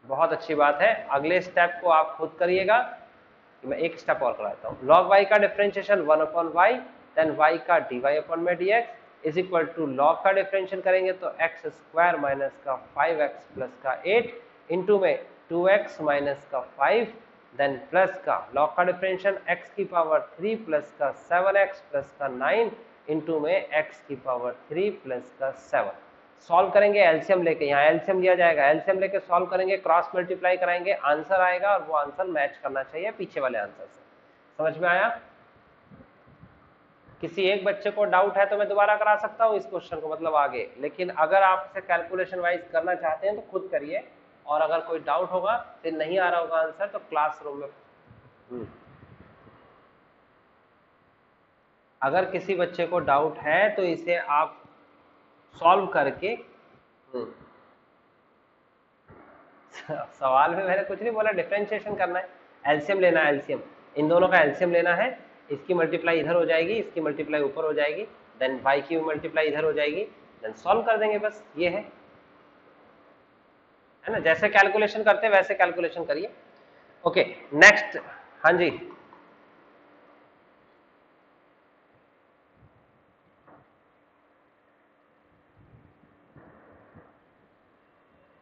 S1: बहुत अच्छी बात है, अगले स्टेप को आप खुद करिएगा। मैं एक स्टेप और कराता हूँ। log y का डिफरेंशिएशन 1/y, देन y का dy/dx is equal to log का डिफरेंशियल करेंगे तो एक्स स्क्वायर माइनस का 5x प्लस का 8 इंटू में 2x माइनस का 5, देन प्लस का log का डिफरेंशियल x की पावर 3 प्लस का 7x प्लस का 9 इंटू में x की पावर 3 प्लस का 7। सॉल्व करेंगे एलसीएम लेके, यहाँ एलसीएम लिया जाएगा, एलसीएम लेके सॉल्व करेंगे, क्रॉस मल्टीप्लाई कराएंगे, आंसर आएगा और वो आंसर मैच करना चाहिए पीछे वाले आंसर से। समझ में आया। किसी एक बच्चे को डाउट है तो मैं दोबारा करा सकता हूँ इस क्वेश्चन को, मतलब आगे, लेकिन अगर आप इसे कैलकुलेशन वाइज करना चाहते हैं तो खुद करिए, और अगर कोई डाउट होगा फिर नहीं आ रहा होगा आंसर तो क्लासरूम में अगर किसी बच्चे को डाउट है तो इसे आप सॉल्व करके सवाल में मैंने कुछ नहीं बोला, डिफरेंशिएशन करना है, एलसीएम लेना है, एलसीएम इन दोनों का एलसीएम लेना है। इसकी मल्टीप्लाई इधर हो जाएगी, इसकी मल्टीप्लाई ऊपर हो जाएगी, देन y की मल्टीप्लाई इधर हो जाएगी, देन सॉल्व कर देंगे, बस ये है ना। जैसे कैलकुलेशन करते हैं वैसे कैलकुलेशन करिए। Okay next. हाँ जी,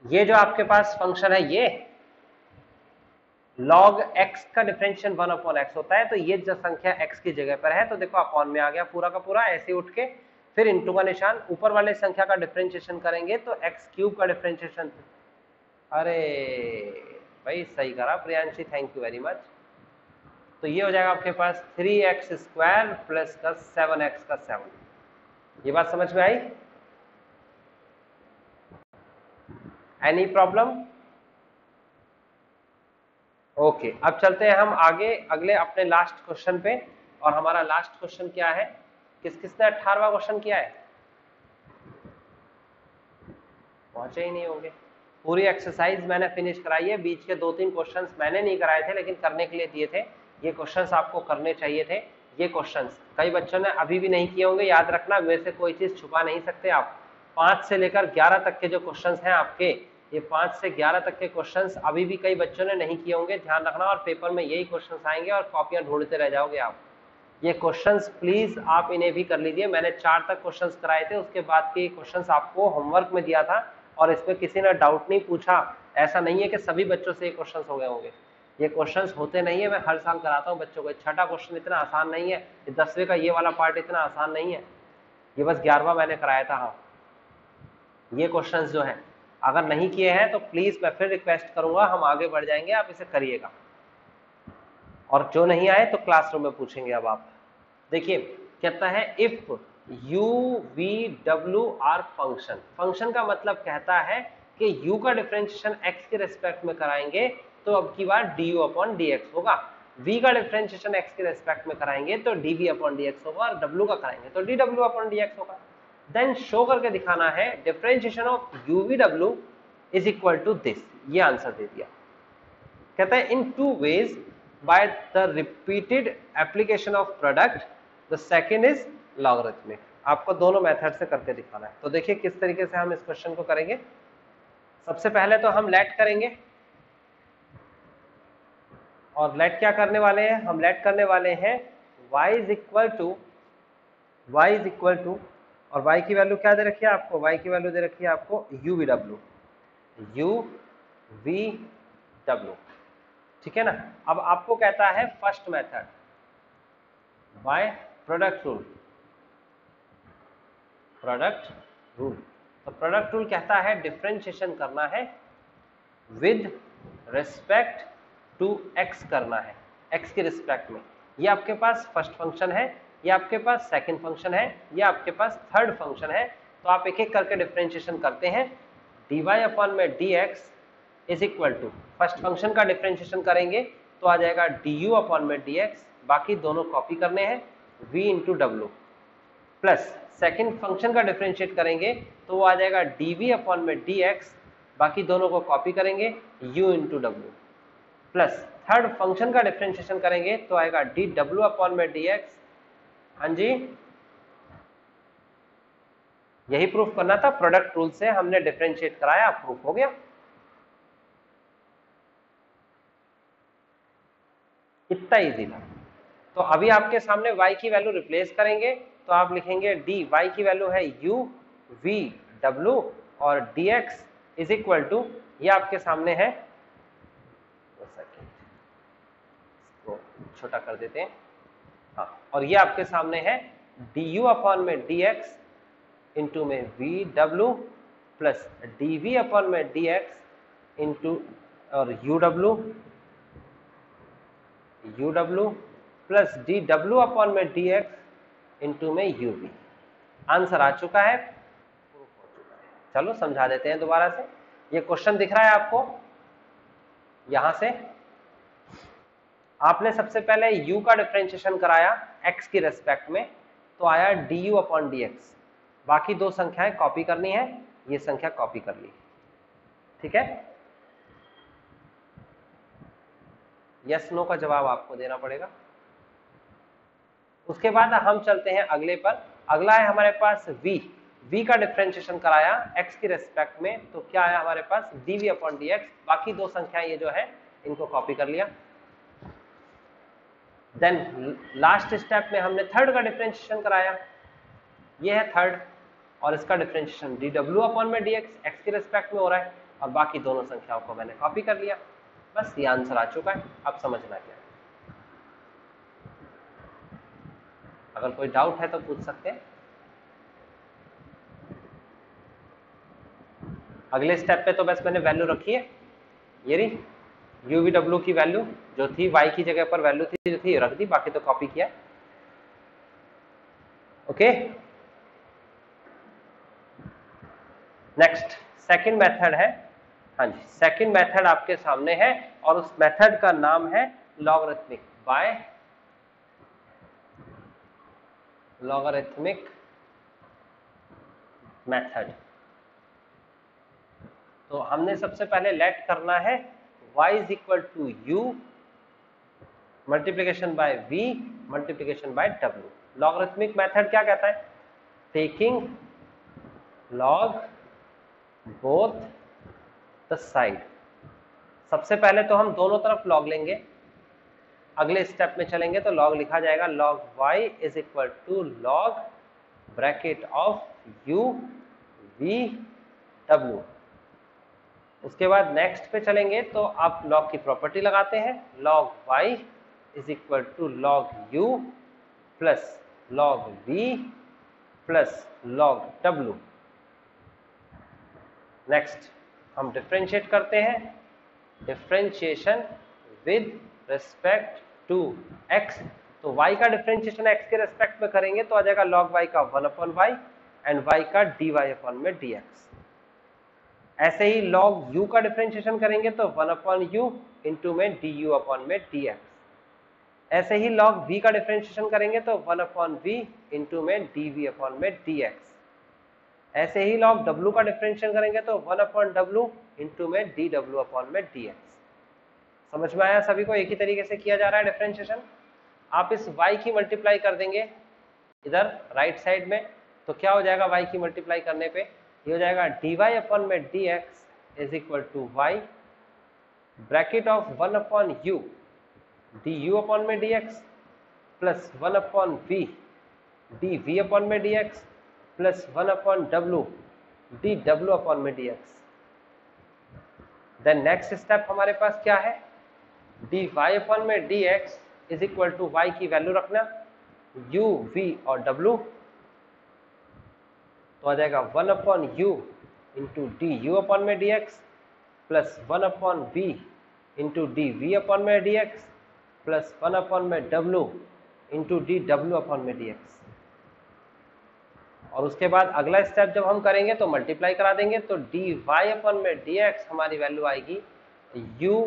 S1: ये जो आपके पास फंक्शन है ये log x का डिफरेंशियल 1/x होता है, तो ये जो संख्या x की जगह पर है तो देखो अपॉन में आ गया पूरा का पूरा, ऐसे उठ के फिर इंटू का निशान, ऊपर वाले संख्या का डिफरेंशिएशन करेंगे तो x क्यूब का डिफरेंशिएशन। अरे भाई सही करा Priyanshi, thank you very much. तो ये हो जाएगा आपके पास 3x स्क्वायर प्लस का 7x का 7। ये बात समझ में आई, एनी प्रॉब्लम। ओके अब चलते हैं हम आगे अगले अपने लास्ट क्वेश्चन पे, और हमारा लास्ट क्वेश्चन क्या है, किस किसने 18वां क्वेश्चन किया है, पहुंचे ही नहीं होंगे। पूरी एक्सरसाइज मैंने फिनिश कराई है, बीच के 2-3 क्वेश्चंस मैंने नहीं कराए थे लेकिन करने के लिए दिए थे, ये क्वेश्चंस आपको करने चाहिए थे। ये क्वेश्चंस कई बच्चों ने अभी भी नहीं किए होंगे, याद रखना मेरे से कोई चीज छुपा नहीं सकते आप। 5 से लेकर 11 तक के जो क्वेश्चंस हैं आपके, ये 5 से 11 तक के क्वेश्चंस अभी भी कई बच्चों ने नहीं किए होंगे, ध्यान रखना, और पेपर में यही क्वेश्चंस आएंगे और कॉपियां ढूंढते रह जाओगे आप। ये क्वेश्चंस प्लीज आप इन्हें भी कर लीजिए, मैंने 4 तक क्वेश्चंस कराए थे, उसके बाद के क्वेश्चंस आपको होमवर्क में दिया था और इसमें किसी ने डाउट नहीं पूछा। ऐसा नहीं है कि सभी बच्चों से ये क्वेश्चंस हो गए होंगे, ये क्वेश्चंस होते नहीं है, मैं हर साल कराता हूँ बच्चों को। 6ठा क्वेश्चन इतना आसान नहीं है, 10वें का ये वाला पार्ट इतना आसान नहीं है, ये बस 11वां मैंने कराया था। हाँ ये क्वेश्चंस जो है अगर नहीं किए हैं तो प्लीज मैं फिर रिक्वेस्ट करूंगा, हम आगे बढ़ जाएंगे, आप इसे करिएगा, और जो नहीं आए तो क्लासरूम में पूछेंगे। अब आप देखिए कहता है if u v w are function, function का मतलब कहता है कि u का डिफरेंशिएशन x के रेस्पेक्ट में कराएंगे तो अब की बार du/dx होगा, v का डिफरेंशिएशन x के रेस्पेक्ट में कराएंगे तो dv/dx होगा, और w का कराएंगे तो dw/dx होगा। देन शो करके दिखाना है differentiation of uv/w is equal to this, ये आंसर दे दिया। कहता है इन 2 ways by the repeated application of product, the second is logarithmic। आपको दोनों मेथड से करके दिखाना है। तो देखिए किस तरीके से हम इस क्वेश्चन को करेंगे। सबसे पहले तो हम लेट करेंगे, और लेट क्या करने वाले हैं, हम लेट करने वाले हैं y इज इक्वल टू और y की वैल्यू क्या दे रखी है आपको, y की वैल्यू दे रखी है आपको u/w, u वी डब्ल्यू, ठीक है ना। अब आपको कहता है first method by product rule. Product rule, तो प्रोडक्ट रूल कहता है डिफरेंशिएशन करना है विद रिस्पेक्ट टू एक्स करना है, एक्स के रिस्पेक्ट में। ये आपके पास फर्स्ट फंक्शन है, ये आपके पास सेकंड फंक्शन है, ये आपके पास थर्ड फंक्शन है। तो आप एक एक करके डिफरेंशिएशन करते हैं। dy अपॉन में dx is equal to, first function का डिफरेंशिएशन करेंगे तो आ जाएगा du अपॉन में dx, बाकी दोनों कॉपी करने हैं, v into W, plus second function का डिफरेंशिएट करेंगे तो वो आ जाएगा dv अपॉन में dx, बाकी दोनों को कॉपी करेंगे, u into W, plus third function का डिफरेंशिएशन करेंगे तो आएगा dw अपॉन में dx। हाँ जी, यही प्रूफ करना था, प्रोडक्ट रूल से हमने डिफरेंशिएट कराया, प्रूफ हो गया। इतना इजी था। तो अभी आपके सामने y की वैल्यू रिप्लेस करेंगे तो आप लिखेंगे डी, y की वैल्यू है u v w और dx इज इक्वल टू, ये आपके सामने है, इसको छोटा कर देते हैं, हाँ, और ये आपके सामने है du अपॉन में dx इंटू में V W plus dv upon में dx इंटू और uw प्लस dw अपॉन में dx इंटू में uv। आंसर आ चुका है, प्रूफ हो चुका है। चलो समझा देते हैं दोबारा से। ये क्वेश्चन दिख रहा है आपको, यहां से आपने सबसे पहले u का डिफरेंशिएशन कराया x की रेस्पेक्ट में, तो आया du अपॉन dx, बाकी दो संख्याएं कॉपी करनी है, ये संख्या कॉपी कर ली, ठीक है। यस नो का जवाब आपको देना पड़ेगा। उसके बाद हम चलते हैं अगले पर। अगला है हमारे पास v का डिफरेंशिएशन कराया x की रेस्पेक्ट में, तो क्या आया हमारे पास dv अपॉन dx, बाकी दो संख्याएं ये जो है इनको कॉपी कर लिया। देन लास्ट स्टेप में हमने थर्ड का डिफरेंशिएशन कराया, ये है थर्ड, और इसका डिफरेंशिएशन dw अपॉन में dx x की रेस्पेक्ट में हो रहा है, और बाकी दोनों संख्याओं को मैंने कॉपी कर लिया। बस ये आंसर आ चुका है। अब समझना क्या है, अगर कोई डाउट है तो पूछ सकते हैं। अगले स्टेप पे तो बस मैंने वैल्यू रखी है, ये रही u v w की वैल्यू जो थी, y की जगह पर वैल्यू थी जो थी रख दी, बाकी तो कॉपी किया। ओके, नेक्स्ट सेकंड मेथड है। हाँ जी, सेकंड मेथड आपके सामने है और उस मेथड का नाम है लॉगरिथमिक बाय लॉगरिथमिक मेथड। तो हमने सबसे पहले लेट करना है y is equal to u multiplication by v multiplication by w। Logarithmic method क्या कहता है, taking log both the side. सबसे पहले तो हम दोनों तरफ लॉग लेंगे, अगले स्टेप में चलेंगे तो लॉग लिखा जाएगा log y is equal to log bracket of u v w। उसके बाद नेक्स्ट पे चलेंगे तो आप लॉग की प्रॉपर्टी लगाते हैं, log y is equal to log u plus log v plus log w। Next हम डिफरेंशिएट करते हैं, differentiation with respect to x। तो y का डिफरेंशिएशन x के रिस्पेक्ट में करेंगे तो आ जाएगा log y का 1 अपॉन y एंड y का dy अपॉन में dx। ऐसे ही log u का डिफरेंशिएशन करेंगे तो 1 अपॉन u इंटू में du अपॉन में dx। ऐसे ही log v का डिफरेंशिएशन करेंगे तो 1 अपॉन v इंटू में dv अपॉन में dx। ऐसे ही log w का डिफरेंशिएशन करेंगे तो 1 अपॉन w इंटू में dw अपॉन में dx। समझ में आया सभी को, एक ही तरीके से किया जा रहा है डिफरेंशिएशन। आप इस y की मल्टीप्लाई कर देंगे इधर राइट साइड में, तो क्या हो जाएगा y की मल्टीप्लाई करने पे, ये हो जाएगा dy अपॉन में dx is equal to y bracket of 1 upon u du upon में dx plus 1 upon v dv upon में dx plus 1 upon w dw upon में dx। देन नेक्स्ट स्टेप हमारे पास क्या है, dy अपॉन में dx is equal to y की वैल्यू रखना, u, v और w, तो आ जाएगा 1 upon u into d u upon में dx plus 1 upon v into d v upon में dx प्लस 1 अपॉन में w इंटू डी डब्ल्यू अपॉन में dx। और उसके बाद अगला स्टेप जब हम करेंगे तो मल्टीप्लाई करा देंगे, तो dy अपॉन में dx हमारी वैल्यू आएगी u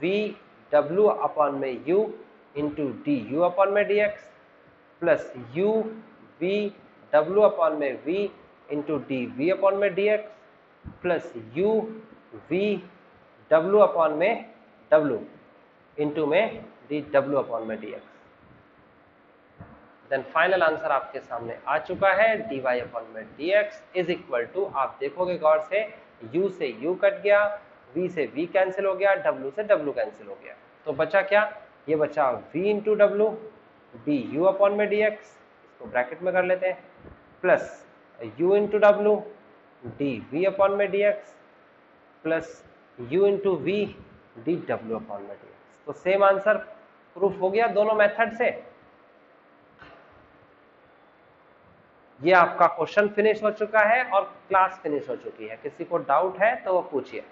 S1: v w अपॉन में u into d u upon में dx plus u v w upon में v into d v upon में dx plus u v w upon में w इंटू में डी डब्ल्यू अपॉन में dx। देन फाइनल आंसर आपके सामने आ चुका है, dy अपॉन में dx इज इक्वल टू, आप देखोगे गौर से, u से u कट गया, v से v कैंसिल हो गया, w से w कैंसिल हो गया, तो बचा क्या, ये बचा v इंटू डब्ल्यू डी यू अपॉन में dx, इसको ब्रैकेट में कर लेते हैं, प्लस u इंटू डब्ल्यू डी वी अपॉन में dx plus u into v d डब्ल्यू अपॉन में dx। तो सेम आंसर प्रूफ हो गया दोनों मेथड से। ये आपका क्वेश्चन फिनिश हो चुका है और क्लास फिनिश हो चुकी है। किसी को डाउट है तो वो पूछिए।